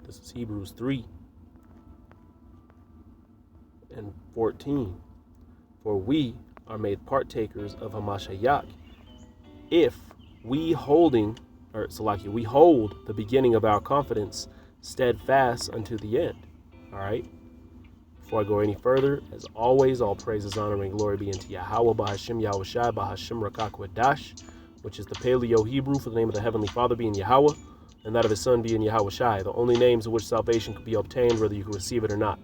This is Hebrews 3 and 14. For we are made partakers of Hamashiach if we hold the beginning of our confidence steadfast unto the end. All right. Before I go any further, as always, all praises, honor, and glory be unto Yahweh, Bahashim Yahushai, Bahashim Rakakwadash, which is the Paleo Hebrew for the name of the Heavenly Father being Yahweh, and that of his Son being Yahushai, the only names in which salvation could be obtained, whether you can receive it or not.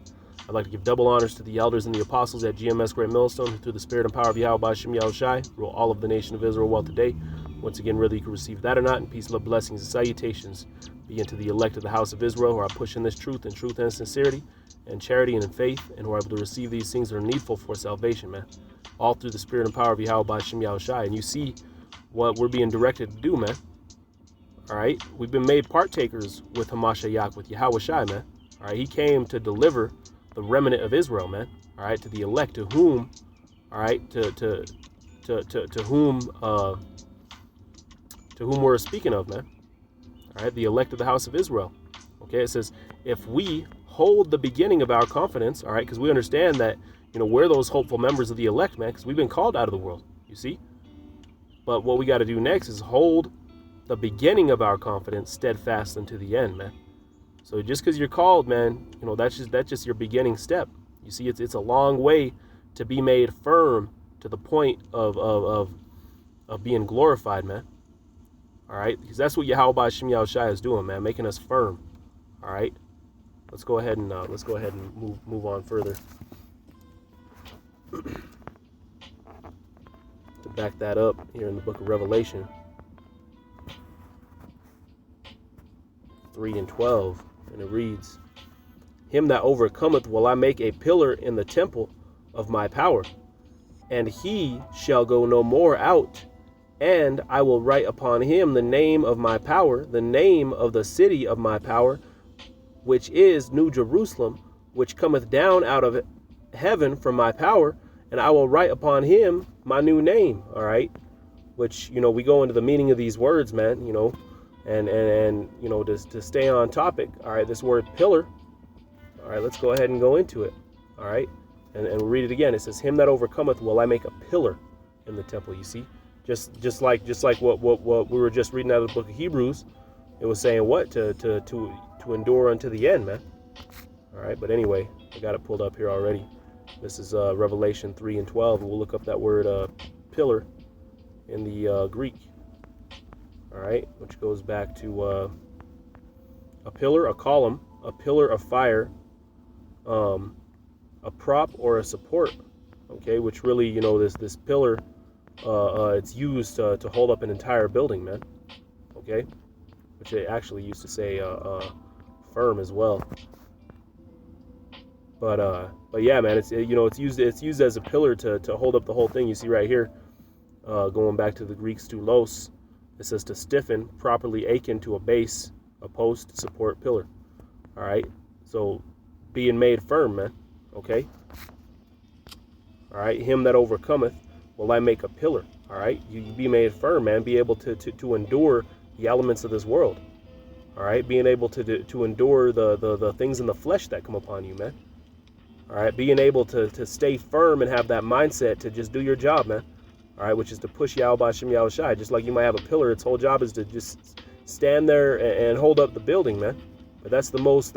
I'd like to give double honors to the elders and the apostles at GMS Great Millstone, who through the spirit and power of Yahweh, Bahashim Yahushai, rule all of the nation of Israel well today. Once again, whether you can receive that or not, and peace, love, blessings, and salutations be unto the elect of the house of Israel, who are pushing this truth and sincerity, and charity and in faith, and who are able to receive these things that are needful for salvation, man. All through the spirit and power of Yahweh B'Hashem Yahushai. And you see what we're being directed to do, man. All right? We've been made partakers with Hamashiach, with Yahushai, man. All right? He came to deliver the remnant of Israel, man. All right? To the elect, to whom, all right, to whom we're speaking of, man. All right? The elect of the house of Israel. Okay? It says, if we hold the beginning of our confidence, all right, because we understand that, we're those hopeful members of the elect, man, because we've been called out of the world, you see. But what we got to do next is hold the beginning of our confidence steadfast unto the end, man. So just because you're called, man, that's just your beginning step. You see, it's a long way to be made firm to the point of being glorified, man. All right, because that's what Yahweh B'Hashem Yahushai is doing, man, making us firm. All right. Let's go ahead and move on further. To back that up here in the book of Revelation 3 and 12, and it reads, him that overcometh will I make a pillar in the temple of my power, and he shall go no more out, and I will write upon him the name of my power, the name of the city of my power, which is New Jerusalem, which cometh down out of heaven from my power, and I will write upon him my new name. All right, which we go into the meaning of these words, man. And to stay on topic. All right, this word pillar. All right, let's go ahead and go into it. All right, and we'll read it again. It says, him that overcometh will I make a pillar in the temple. You see, just like what we were just reading out of the book of Hebrews. It was saying what to endure unto the end, man. All right, but anyway, I got it pulled up here already. This is Revelation 3 and 12, and we'll look up that word pillar in the Greek. All right, which goes back to a pillar, a column, a pillar of fire, a prop or a support. Okay, which really, this pillar, it's used to hold up an entire building, man. Okay, which they actually used to say firm as well. But yeah, man, it's used as a pillar to hold up the whole thing. You see right here, going back to the Greek stulos, it says to stiffen, properly akin to a base, a post, support, pillar. All right, so being made firm, man. Okay. All right, him that overcometh will I make a pillar. All right, you be made firm, man. Be able to endure the elements of this world. All right, being able to endure the things in the flesh that come upon you, man. All right, being able to stay firm and have that mindset to just do your job, man. All right, which is to push Yahweh B'Hashem Yahushai. Just like you might have a pillar, its whole job is to just stand there and hold up the building, man. But that's the most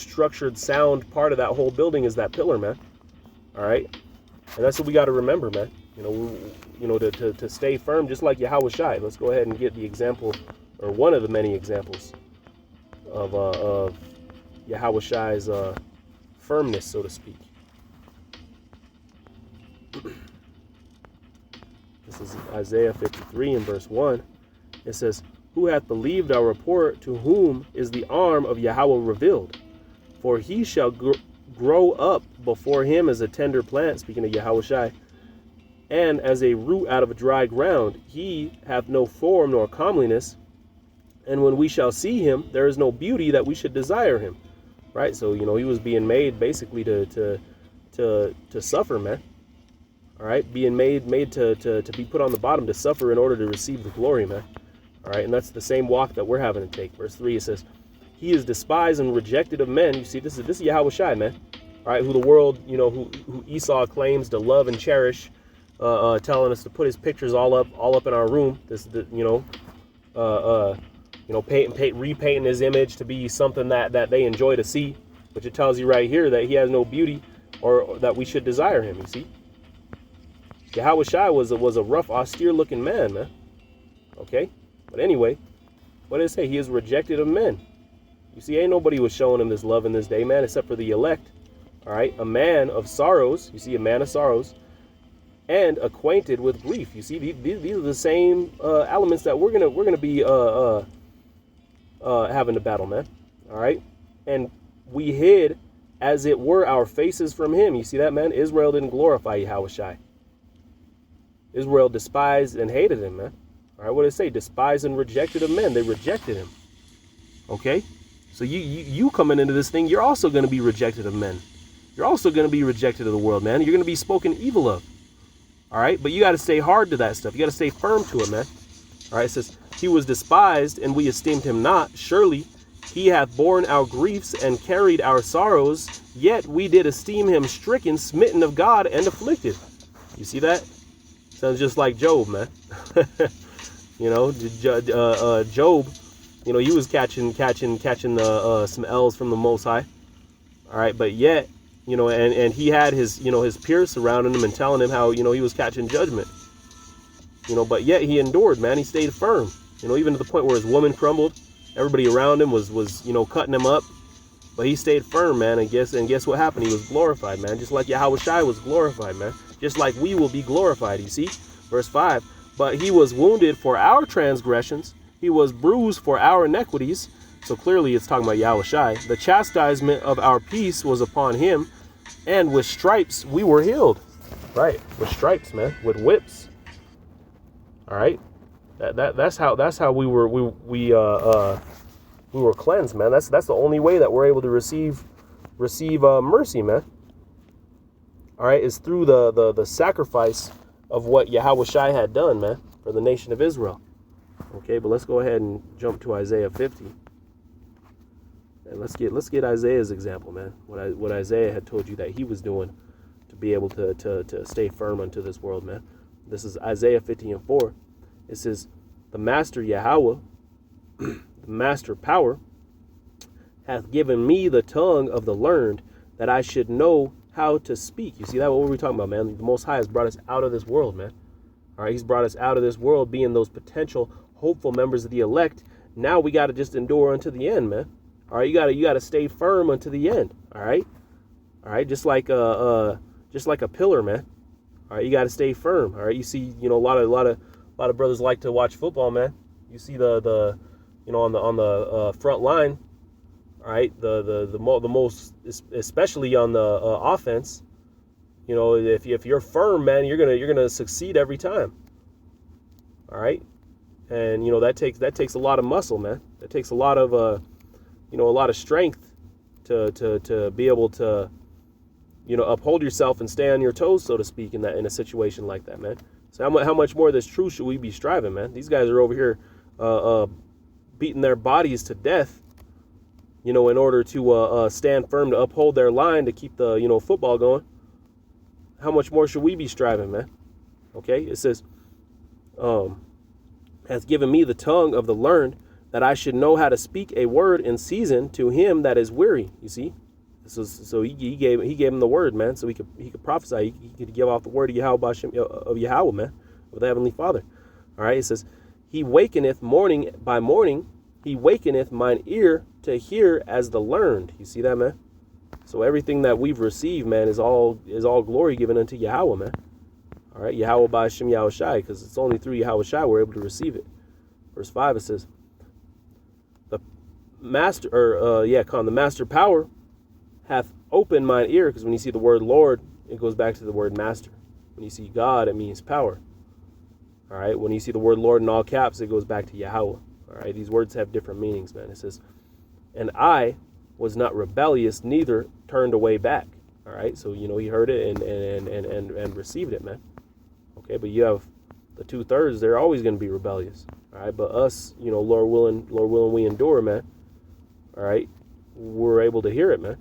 structured, sound part of that whole building is that pillar, man. All right, and that's what we got to remember, man. To stay firm, just like Yahushai. Let's go ahead and get the example, or one of the many examples of Yahushai's firmness, so to speak. This is Isaiah 53 and verse 1. It says, who hath believed our report, to whom is the arm of Yahweh revealed? For he shall grow up before him as a tender plant, speaking of Yahushai, and as a root out of a dry ground. He hath no form nor comeliness, and when we shall see him, there is no beauty that we should desire him. Right, so he was being made basically to suffer, man. All right, being made to be put on the bottom, to suffer in order to receive the glory, man. All right, and that's the same walk that we're having to take. Verse 3, it says, he is despised and rejected of men. You see, this is Yahweh Shai, man. All right, who the world, who Esau claims to love and cherish, telling us to put his pictures all up in our room. Repainting his image to be something that they enjoy to see, which it tells you right here that he has no beauty, or that we should desire him. You see, Yahweh Shai was a rough, austere-looking man, man. Okay, but anyway, what did it say? He is rejected of men. You see, ain't nobody was showing him this love in this day, man, except for the elect. All right, a man of sorrows. You see, a man of sorrows, and acquainted with grief. You see, these are the same elements that we're gonna be having to battle, man. All right, and we hid, as it were, our faces from him. You see that, man? Israel didn't glorify Yahweh Shai. Israel despised and hated him, man. All right, what did it say? Despised and rejected of men. They rejected him. Okay, so you coming into this thing, you're also going to be rejected of men. You're also going to be rejected of the world, man. You're going to be spoken evil of. All right, but you got to stay hard to that stuff. You got to stay firm to it, man. All right, it says, he was despised and we esteemed him not. Surely he hath borne our griefs and carried our sorrows. Yet we did esteem him stricken, smitten of God, and afflicted. You see that? Sounds just like Job, man. Job, he was catching some L's from the Most High. All right, but yet, and he had his peers surrounding him and telling him how, he was catching judgment. But yet he endured, man. He stayed firm. Even to the point where his woman crumbled. Everybody around him was cutting him up. But he stayed firm, man. And guess what happened? He was glorified, man. Just like Yahweh Shai was glorified, man. Just like we will be glorified, you see? Verse 5. But he was wounded for our transgressions. He was bruised for our iniquities. So clearly it's talking about Yahweh Shai. The chastisement of our peace was upon him. And with stripes we were healed. Right. With stripes, man. With whips. All right. That's how we were cleansed, man. That's the only way that we're able to receive mercy, man. All right, is through the sacrifice of what Yahweh Shai had done, man, for the nation of Israel. Okay, but let's go ahead and jump to Isaiah 50. And let's get Isaiah's example, man. What Isaiah had told you that he was doing to be able to stay firm unto this world, man. This is Isaiah 50:4. It says, the master Yahweh, the master power, hath given me the tongue of the learned, that I should know how to speak. You see that? What were we talking about, man? The Most High has brought us out of this world, man. All right, he's brought us out of this world, being those potential hopeful members of the elect. Now we got to just endure unto the end, man. All right, you got to stay firm unto the end. All right, just like a pillar, man. All right, you got to stay firm. All right, you see, a lot of brothers like to watch football, man. You see the on the front line. All right, the most, especially on the offense. If you're firm, man, you're gonna succeed every time. All right, and that takes a lot of muscle, man. That takes a lot of a lot of strength to be able to uphold yourself and stay on your toes, so to speak, in a situation like that, man. So how much more of this truth should we be striving, man? These guys are over here beating their bodies to death, in order to stand firm, to uphold their line, to keep the football going. How much more should we be striving, man? Okay, it says, hath given me the tongue of the learned, that I should know how to speak a word in season to him that is weary. You see, so he gave him the word, man, so he could prophesy. He could give off the word of Yahweh, man, of the Heavenly Father. All right, it says, he wakeneth morning by morning, he wakeneth mine ear to hear as the learned. You see that, man? So everything that we've received, man, is all glory given unto Yahweh, man. All right, Yahweh by Hashem Yahweh Shai, because it's only through Yahweh Shai we're able to receive it. Verse 5, it says, the master power hath opened mine ear, because when you see the word Lord, it goes back to the word master. When you see God, it means power. All right, when you see the word Lord in all caps, it goes back to Yahweh. All right, these words have different meanings, man. It says, and I was not rebellious, neither turned away back. All right, so he heard it and received it, man. Okay, but you have the 2/3; they're always going to be rebellious. All right, but us, Lord willing, we endure, man. all right, we're able to hear it, man.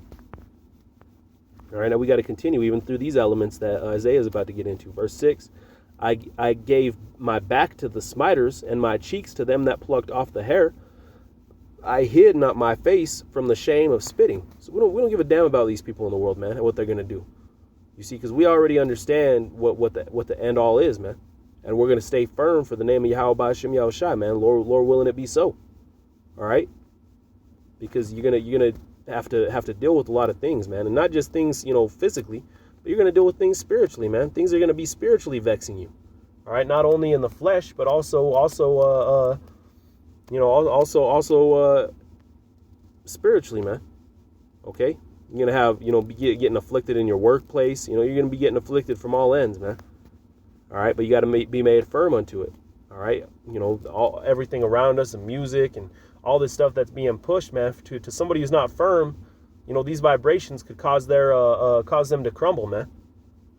All right, now we got to continue even through these elements that Isaiah is about to get into. Verse 6, I gave my back to the smiters and my cheeks to them that plucked off the hair. I hid not my face from the shame of spitting. So we don't give a damn about these people in the world, man, and what they're going to do. You see, because we already understand what the end all is, man. And we're going to stay firm for the name of Yahweh B'Shem Yahushai, man. Lord willing it be so. All right? Because you're gonna have to deal with a lot of things, man, and not just things, physically, but you're gonna deal with things spiritually, man. Things are gonna be spiritually vexing you. All right, not only in the flesh, but also spiritually, man. Okay, you're gonna have getting afflicted in your workplace. You're gonna be getting afflicted from all ends, man. All right, but you got to be made firm unto it. All right, everything around us and music and all this stuff that's being pushed, man, to somebody who's not firm, these vibrations could cause them to crumble, man.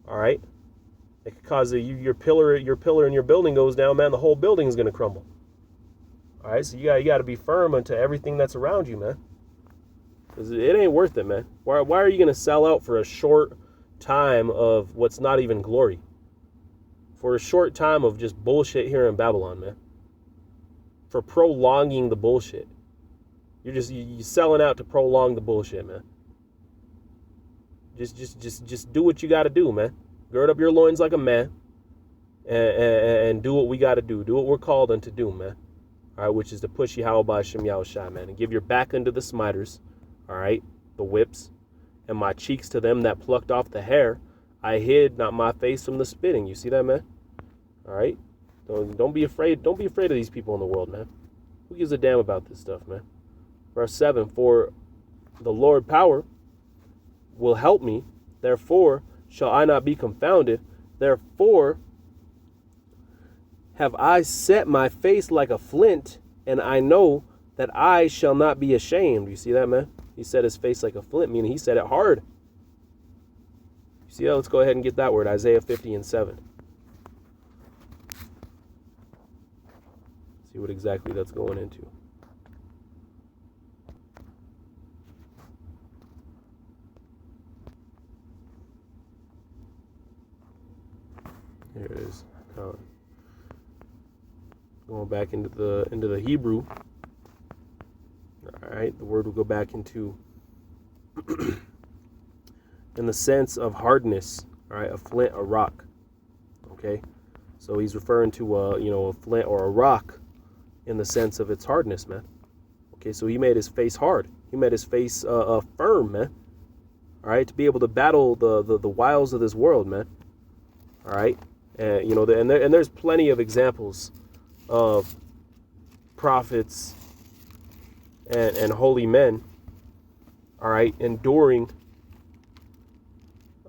All right, it could cause your pillar in your building goes down, man. The whole building is gonna crumble. All right, so you got to be firm unto everything that's around you, man, because it ain't worth it, man. Why are you gonna sell out for a short time of what's not even glory? For a short time of just bullshit here in Babylon, man. For prolonging the bullshit. You're selling out to prolong the bullshit, man. Just do what you got to do, man. Gird up your loins like a man, and do what we got to do. Do what we're called unto do, man. All right, which is to push Yahweh B'Shem Yahushai, man, and give your back unto the smiters, all right, the whips, and my cheeks to them that plucked off the hair. I hid not my face from the spitting. You see that, man? All right. Don't be afraid. Don't be afraid of these people in the world, man. Who gives a damn about this stuff, man? Verse 7, for the Lord power will help me. Therefore shall I not be confounded. Therefore have I set my face like a flint, and I know that I shall not be ashamed. You see that, man? He set his face like a flint, meaning he set it hard. You see that? Let's go ahead and get that word. Isaiah 50:7. See what exactly that's going into. Here it is. Going back into the Hebrew. All right, the word will go back into in the sense of hardness. All right, a flint, a rock. Okay, so he's referring to a flint or a rock in the sense of its hardness, man. Okay, so he made his face hard. He made his face firm, man. All right, to be able to battle the wiles of this world, man. All right, and there's plenty of examples of prophets and holy men. All right, enduring.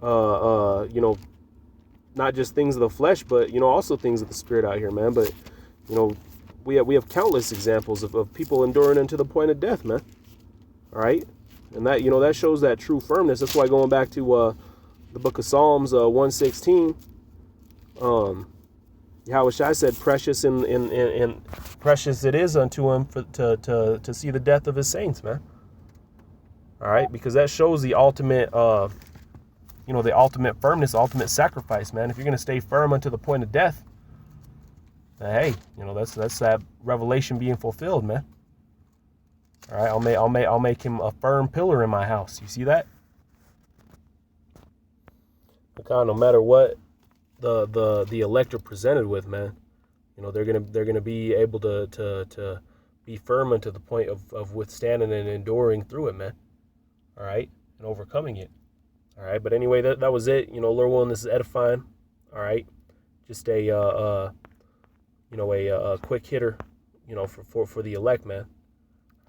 Not just things of the flesh, but also things of the spirit out here, man. But we have countless examples of people enduring unto the point of death, man. All right, and that that shows that true firmness. That's why going back to the book of Psalms 116, Yahushua said, "Precious in precious it is unto him to see the death of his saints, man." All right, because that shows the ultimate the ultimate firmness, ultimate sacrifice, man. If you're gonna stay firm unto the point of death, then, hey, that's that revelation being fulfilled, man. All right, I'll make him a firm pillar in my house. You see that? Because no matter what the elect are presented with, man, they're gonna be able to be firm unto the point of withstanding and enduring through it, man. All right, and overcoming it. All right, but anyway, that was it. Lord willing, this is edifying. All right, just a quick hitter, for the elect, man.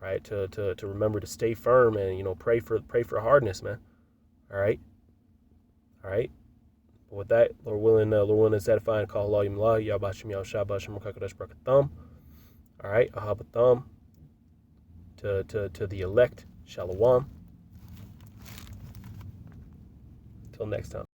All right, to remember to stay firm and pray for hardness, man. All right. But with that, Lord willing, is edifying. Call Allah Yimlah, Yabashim Yahushua, Bashim Rakakadosh Brakatham. All right, Ahabatham. To the elect, Shalom. Till next time.